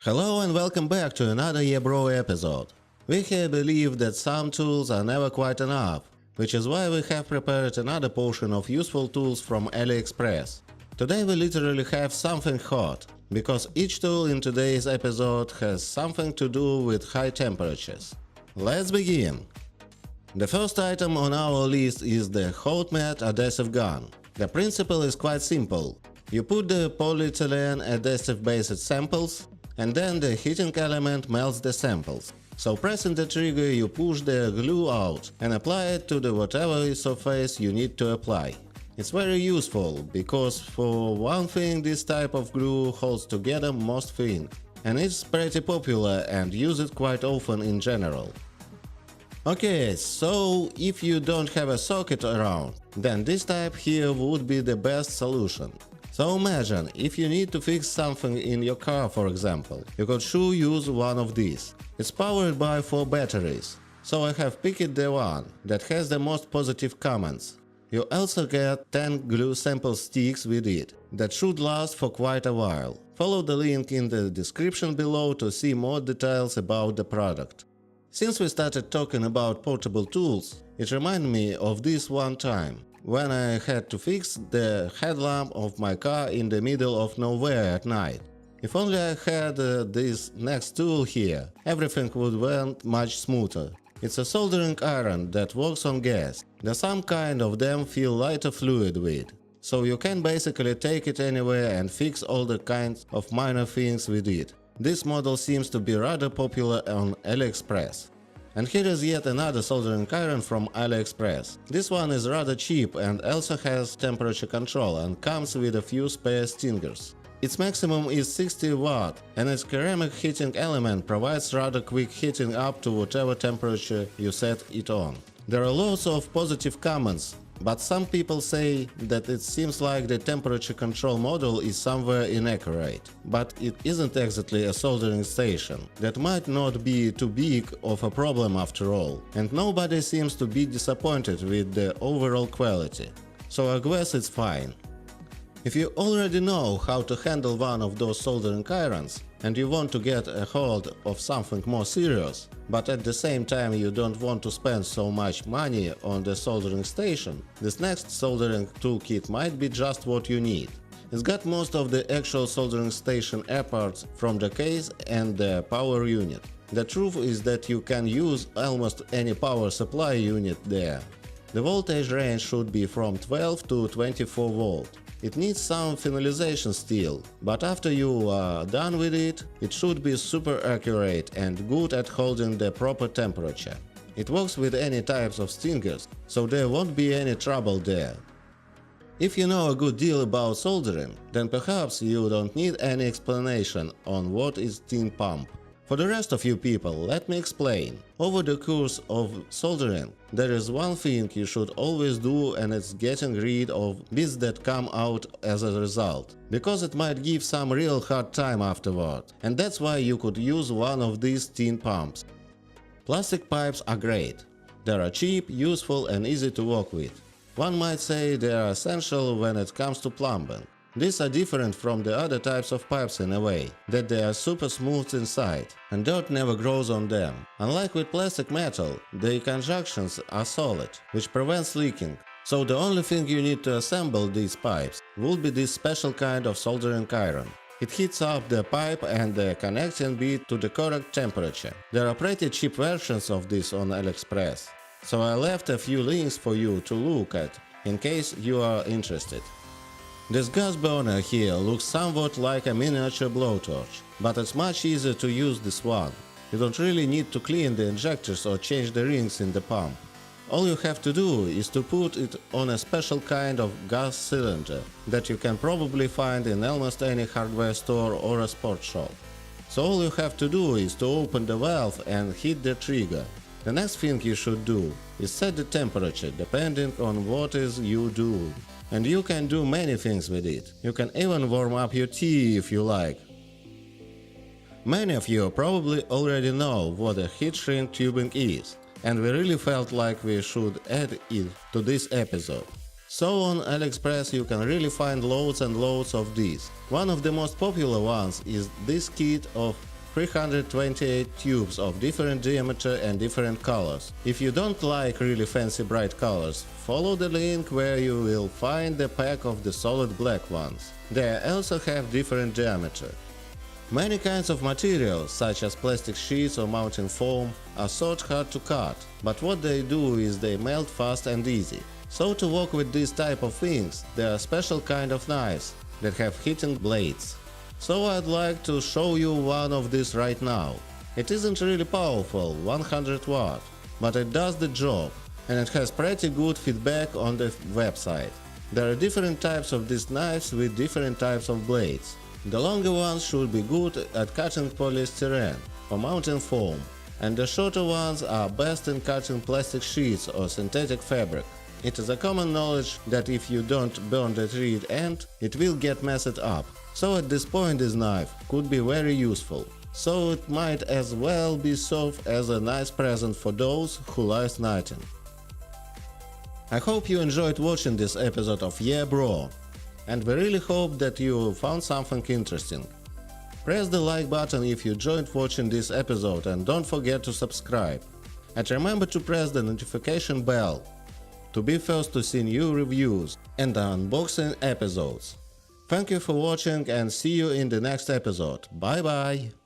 Hello and welcome back to another DaBRO episode. We here believe that some tools are never quite enough, which is why we have prepared another portion of useful tools from Aliexpress. Today we literally have something hot, because each tool in today's episode has something to do with high temperatures. Let's begin! The first item on our list is the hot mat adhesive gun. The principle is quite simple. You put the polyethylene adhesive-based samples, and then the heating element melts the samples. So pressing the trigger you push the glue out and apply it to the whatever surface you need to apply. It's very useful, because for one thing this type of glue holds together most things, and it's pretty popular and used quite often in general. Okay, so if you don't have a socket around, then this type here would be the best solution. So imagine, if you need to fix something in your car, for example, you could sure use one of these. It's powered by 4 batteries, so I have picked the one that has the most positive comments. You also get 10 glue sample sticks with it, that should last for quite a while. Follow the link in the description below to see more details about the product. Since we started talking about portable tools, it reminded me of this one time, when I had to fix the headlamp of my car in the middle of nowhere at night. If only I had this next tool here, everything would went much smoother. It's a soldering iron that works on gas. Some kind of them feel lighter fluid with, so you can basically take it anywhere and fix all the kinds of minor things with it. This model seems to be rather popular on Aliexpress. And here is yet another soldering iron from Aliexpress. This one is rather cheap and also has temperature control and comes with a few spare stingers. Its maximum is 60 Watt, and its ceramic heating element provides rather quick heating up to whatever temperature you set it on. There are lots of positive comments, but some people say that it seems like the temperature control model is somewhere inaccurate. But it isn't exactly a soldering station. That might not be too big of a problem after all, and nobody seems to be disappointed with the overall quality. So I guess it's fine. If you already know how to handle one of those soldering irons, and you want to get a hold of something more serious, but at the same time you don't want to spend so much money on the soldering station, this next soldering toolkit might be just what you need. It's got most of the actual soldering station air parts from the case and the power unit. The truth is that you can use almost any power supply unit there. The voltage range should be from 12 to 24 volt. It needs some finalization still, but after you are done with it, it should be super accurate and good at holding the proper temperature. It works with any types of stingers, so there won't be any trouble there. If you know a good deal about soldering, then perhaps you don't need any explanation on what is tin pump. For the rest of you people, let me explain. Over the course of soldering, there is one thing you should always do, and it's getting rid of bits that come out as a result, because it might give some real hard time afterward, and that's why you could use one of these tin pumps. Plastic pipes are great. They are cheap, useful and easy to work with. One might say they are essential when it comes to plumbing. These are different from the other types of pipes in a way, that they are super smooth inside, and dirt never grows on them. Unlike with plastic metal, the conjunctions are solid, which prevents leaking, so the only thing you need to assemble these pipes will be this special kind of soldering iron. It heats up the pipe and the connecting bit to the correct temperature. There are pretty cheap versions of this on Aliexpress, so I left a few links for you to look at, in case you are interested. This gas burner here looks somewhat like a miniature blowtorch, but it's much easier to use this one. You don't really need to clean the injectors or change the rings in the pump. All you have to do is to put it on a special kind of gas cylinder that you can probably find in almost any hardware store or a sports shop. So all you have to do is to open the valve and hit the trigger. The next thing you should do is set the temperature depending on what is you do. And you can do many things with it. You can even warm up your tea if you like. Many of you probably already know what a heat shrink tubing is, and we really felt like we should add it to this episode. So on Aliexpress you can really find loads and loads of these. One of the most popular ones is this kit of 328 tubes of different diameter and different colors. If you don't like really fancy bright colors, follow the link where you will find the pack of the solid black ones. They also have different diameter. Many kinds of materials, such as plastic sheets or mounting foam, are so hard to cut, but what they do is they melt fast and easy. So to work with this type of things, there are special kind of knives that have heating blades. So I'd like to show you one of these right now. It isn't really powerful, 100 watt, but it does the job, and it has pretty good feedback on the website. There are different types of these knives with different types of blades. The longer ones should be good at cutting polystyrene or mounting foam, and the shorter ones are best in cutting plastic sheets or synthetic fabric. It is a common knowledge that if you don't burn the reed end, it will get messed up. So at this point this knife could be very useful. So it might as well be served as a nice present for those who like knitting. I hope you enjoyed watching this episode of Yeah Bro, and we really hope that you found something interesting. Press the like button if you enjoyed watching this episode and don't forget to subscribe. And remember to press the notification bell to be first to see new reviews and unboxing episodes. Thank you for watching and see you in the next episode. Bye bye!